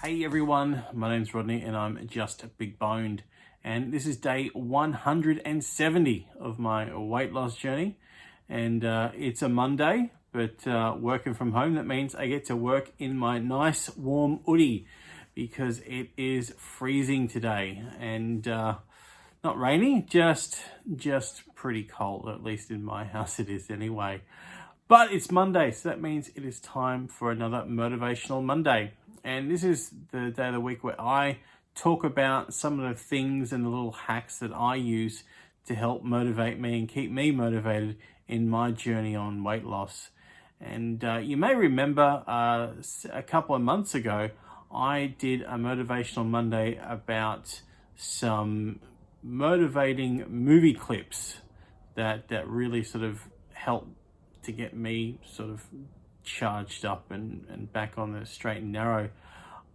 Hey everyone, my name's Rodney and I'm just big boned, and this is day 170 of my weight loss journey. And it's a Monday, but working from home, that means I get to work in my nice warm hoodie because it is freezing today, and not rainy, just pretty cold. At least in my house it is anyway. But it's Monday, so that means it is time for another Motivational Monday. And this is the day of the week where I talk about some of the things and the little hacks that I use to help motivate me and keep me motivated in my journey on weight loss. And you may remember a couple of months ago, I did a Motivational Monday about some motivating movie clips that really sort of helped to get me sort of charged up and back on the straight and narrow.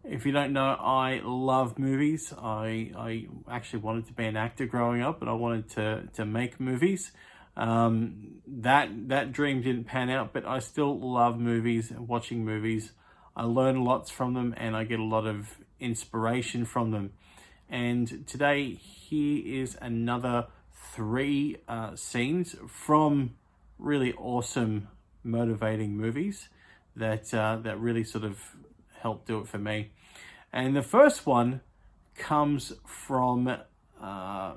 If you don't know, I love movies. I actually wanted to be an actor growing up, and I wanted to make movies. That dream didn't pan out, but I still love movies and watching movies. I learn lots from them and I get a lot of inspiration from them. And today, here is another 3 scenes from really awesome, motivating movies that really sort of helped do it for me. And the first one comes from a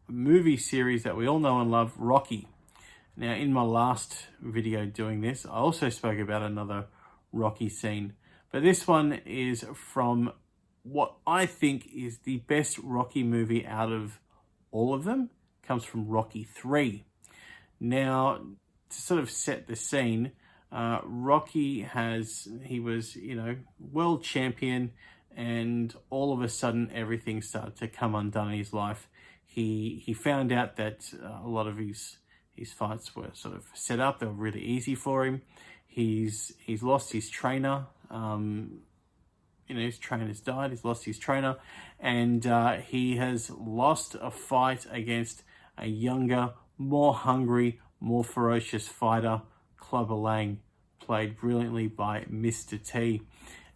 movie series that we all know and love, Rocky. Now, in my last video doing this, I also spoke about another Rocky scene, but this one is from what I think is the best Rocky movie out of all of them. It comes from Rocky 3. Now, to sort of set the scene, Rocky he was, world champion, and all of a sudden everything started to come undone in his life. He found out that a lot of his fights were sort of set up. They were really easy for him. He's lost his trainer. His trainer's died. He's lost his trainer, and he has lost a fight against a younger, more hungry, more ferocious fighter, Clubber Lang, played brilliantly by Mr. T.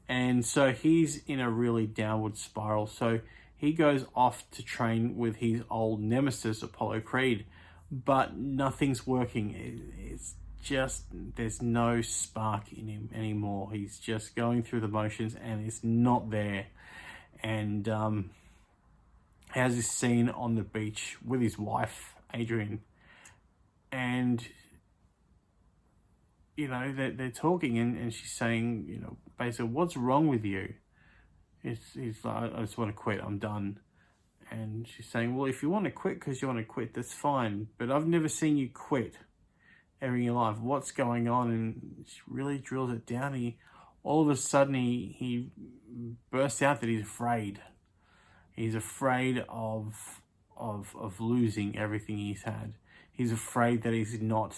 And so he's in a really downward spiral. So he goes off to train with his old nemesis, Apollo Creed, but nothing's working. It's just, there's no spark in him anymore. He's just going through the motions and it's not there. And has this scene on the beach with his wife, Adrian, and they're talking, and she's saying, basically, what's wrong with you? He's like, I just want to quit, I'm done. And she's saying, well, if you want to quit because you want to quit, that's fine, but I've never seen you quit ever in your life. What's going on? And she really drills it down. All of a sudden he bursts out that he's afraid. He's afraid of losing everything he's had. He's afraid that he's not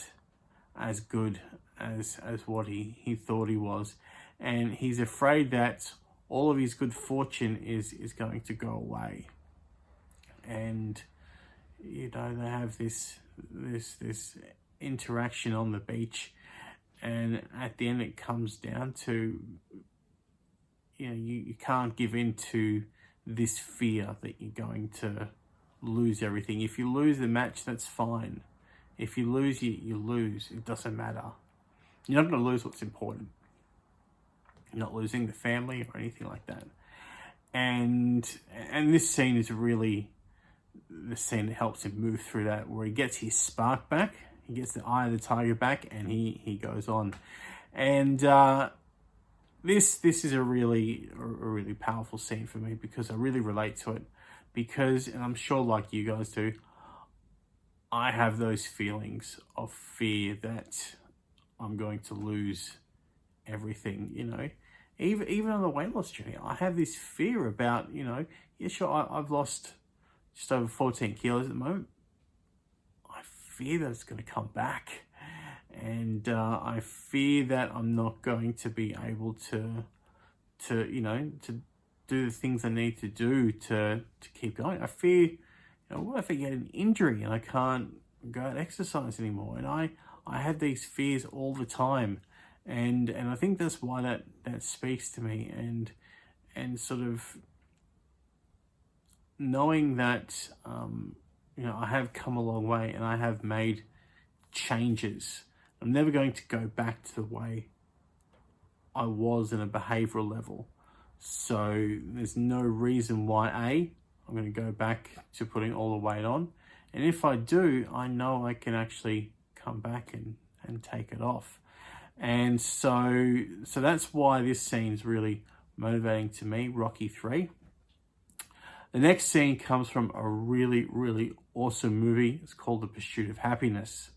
as good as what he thought he was. And he's afraid that all of his good fortune is going to go away. And, they have this interaction on the beach. And at the end it comes down to, you can't give in to this fear that you're going to lose everything. If you lose the match, that's fine. If you lose, you lose. It doesn't matter. You're not going to lose what's important. You're not losing the family or anything like that. And this scene is really the scene that helps him move through that, where he gets his spark back, he gets the eye of the tiger back, and he goes on. And this is a really powerful scene for me because I really relate to it. Because, and I'm sure like you guys do, I have those feelings of fear that I'm going to lose everything, Even on the weight loss journey, I have this fear about, I've lost just over 14 kilos at the moment. I fear that it's going to come back. And I fear that I'm not going to be able to do the things I need to do to keep going. I fear, what if I get an injury and I can't go out and exercise anymore? And I had these fears all the time. And I think that's why that speaks to me. and sort of knowing that, I have come a long way and I have made changes. I'm never going to go back to the way I was in a behavioral level. So there's no reason why I'm going to go back to putting all the weight on. And if I do, I know I can actually come back and take it off. And so that's why this scene's really motivating to me, Rocky 3. The next scene comes from a really, really awesome movie. It's called The Pursuit of Happiness.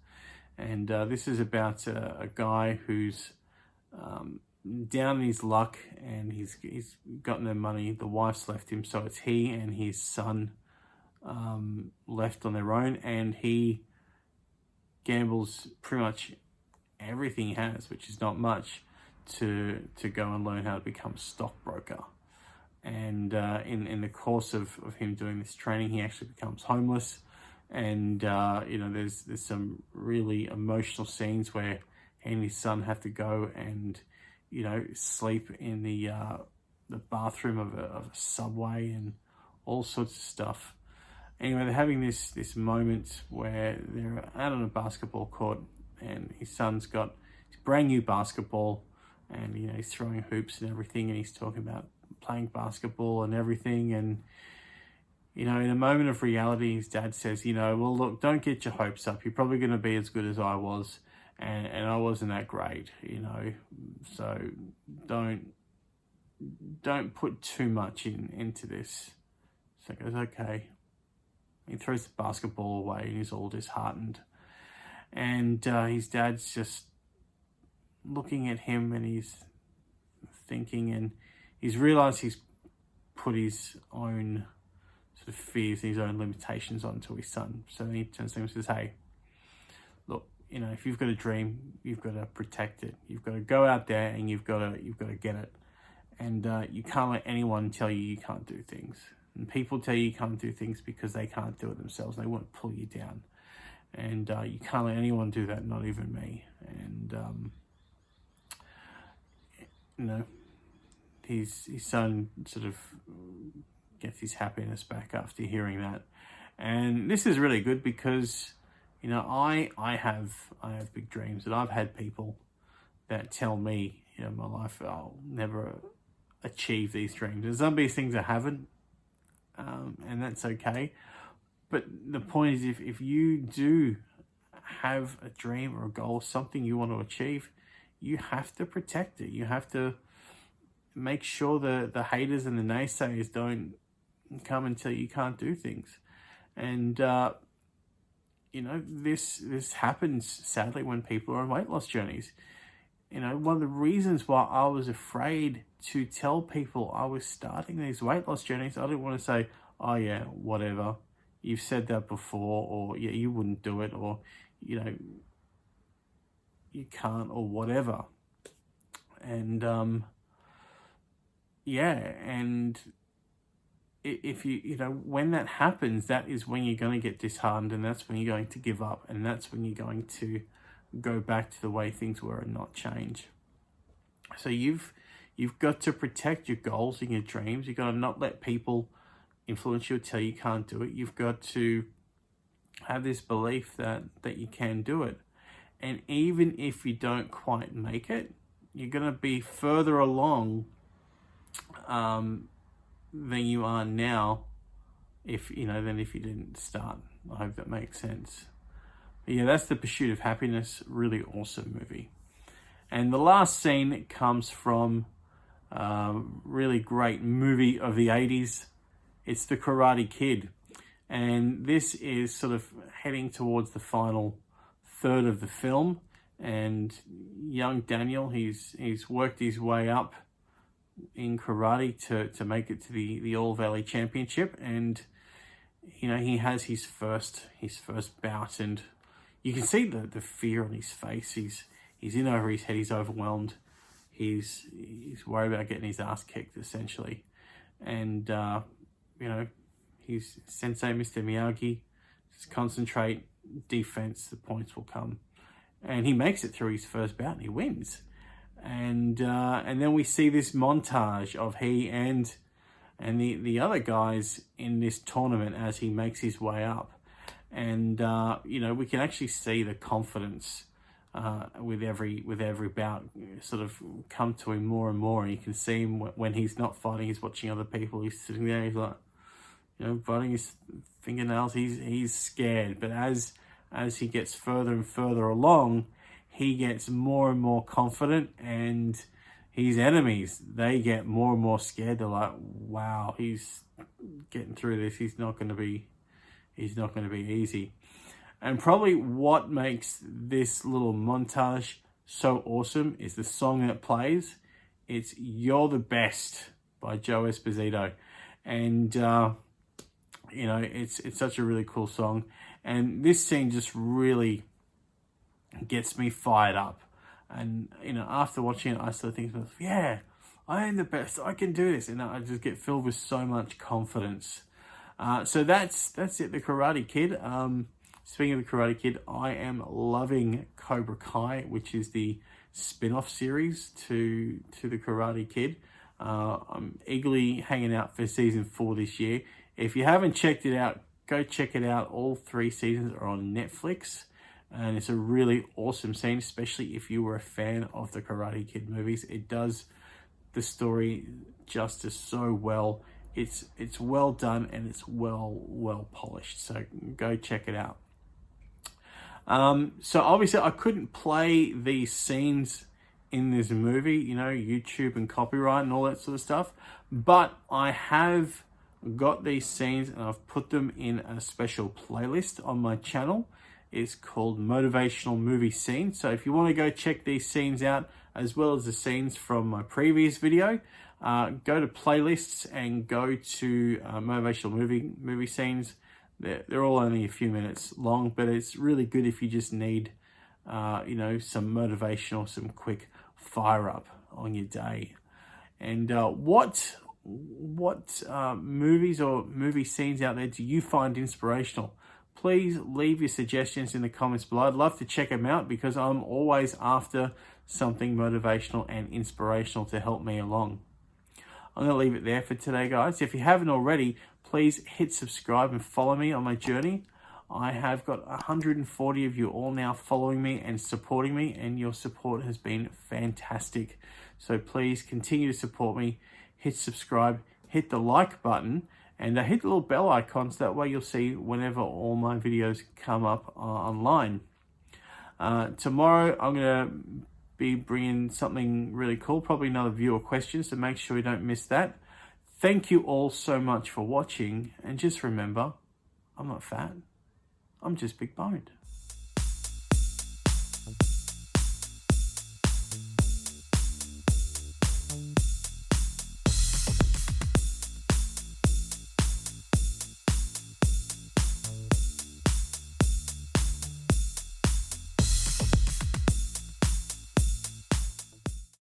And this is about a guy who's down in his luck, and he's got no money. The wife's left him, so it's he and his son left on their own, and he gambles pretty much everything he has, which is not much, to go and learn how to become a stockbroker. And in the course of him doing this training, he actually becomes homeless. And there's some really emotional scenes where he and his son have to go and sleep in the bathroom of a subway and all sorts of stuff. Anyway, they're having this moment where they're out on a basketball court, and his son's got his brand new basketball, and he's throwing hoops and everything, and he's talking about playing basketball and everything. And in a moment of reality, his dad says, well, look, don't get your hopes up. You're probably going to be as good as I was, and I wasn't that great, so don't put too much into this. So he goes, okay. He throws the basketball away, and he's all disheartened. And his dad's just looking at him, and he's thinking, and he's realised he's put his own sort of fears, his own limitations onto his son. So then he turns to him and says, hey, look, if you've got a dream, you've got to protect it. You've got to go out there and you've got to get it. And you can't let anyone tell you can't do things. And people tell you can't do things because they can't do it themselves. They want to pull you down. And you can't let anyone do that, not even me. And, his son sort of gets his happiness back after hearing that. And this is really good because, I have big dreams, and I've had people that tell me, in my life, I'll never achieve these dreams. And some of these things I haven't, and that's okay. But the point is, if you do have a dream or a goal, something you want to achieve, you have to protect it. You have to make sure the haters and the naysayers don't come and tell you can't do things. And, this happens, sadly, when people are on weight loss journeys. One of the reasons why I was afraid to tell people I was starting these weight loss journeys, I didn't want to say, oh yeah, whatever, you've said that before, or yeah, you wouldn't do it, or, you can't, or whatever. And, and if when that happens, that is when you're going to get disheartened, and that's when you're going to give up, and that's when you're going to go back to the way things were and not change. So you've got to protect your goals and your dreams. You've got to not let people influence you or tell you can't do it. You've got to have this belief that you can do it. And even if you don't quite make it, you're going to be further along than you are now than if you didn't start. I hope that makes sense. But yeah, that's The Pursuit of Happiness. Really awesome movie. And the last scene comes from a really great movie of the 80s. It's The Karate Kid. And this is sort of heading towards the final third of the film. And young Daniel, he's worked his way up in karate to make it to the All Valley Championship. And he has his first bout, and you can see the fear on his face. He's in over his head. He's overwhelmed. He's worried about getting his ass kicked, essentially. And he's Sensei Mr. Miyagi. Just concentrate, defense. The points will come, and he makes it through his first bout and he wins. and then we see this montage of he and the other guys in this tournament as he makes his way up. And you know, we can actually see the confidence with every bout sort of come to him more and more. And you can see him when he's not fighting, he's watching other people, he's sitting there, he's like, you know, biting his fingernails, he's scared. But as he gets further and further along, he gets more and more confident, and his enemies, they get more and more scared. They're like, wow, he's getting through this, he's not going to be easy. And probably what makes this little montage so awesome is the song that plays. It's You're the Best by Joe Esposito. And you know, it's such a really cool song. And this scene just really gets me fired up. And, you know, after watching it, I started thinking to myself, yeah, I am the best, I can do this. And I just get filled with so much confidence. So that's it, the Karate Kid. Speaking of the Karate Kid, I am loving Cobra Kai, which is the spin-off series to the Karate Kid. I'm eagerly hanging out for season 4 this year. If you haven't checked it out, go check it out. All 3 seasons are on Netflix. And it's a really awesome scene, especially if you were a fan of the Karate Kid movies. It does the story justice so well. It's well done, and it's well polished. So go check it out. So obviously I couldn't play these scenes in this movie, you know, YouTube and copyright and all that sort of stuff. But I have got these scenes and I've put them in a special playlist on my channel. It's called Motivational Novie Scenes. So if you want to go check these scenes out, as well as the scenes from my previous video, go to playlists and go to Motivational Movie Scenes. They're all only a few minutes long, but it's really good if you just need, you know, some motivational, some quick fire up on your day. And what movies or movie scenes out there do you find inspirational? Please leave your suggestions in the comments below. I'd love to check them out because I'm always after something motivational and inspirational to help me along. I'm going to leave it there for today, guys. If you haven't already, please hit subscribe and follow me on my journey. I have got 140 of you all now following me and supporting me, and your support has been fantastic. So please continue to support me. Hit subscribe, hit the like button, and hit the little bell icon so that way you'll see whenever all my videos come up online. Tomorrow I'm going to be bringing something really cool, probably another viewer question, so make sure you don't miss that. Thank you all so much for watching, and just remember, I'm not fat, I'm just big boned.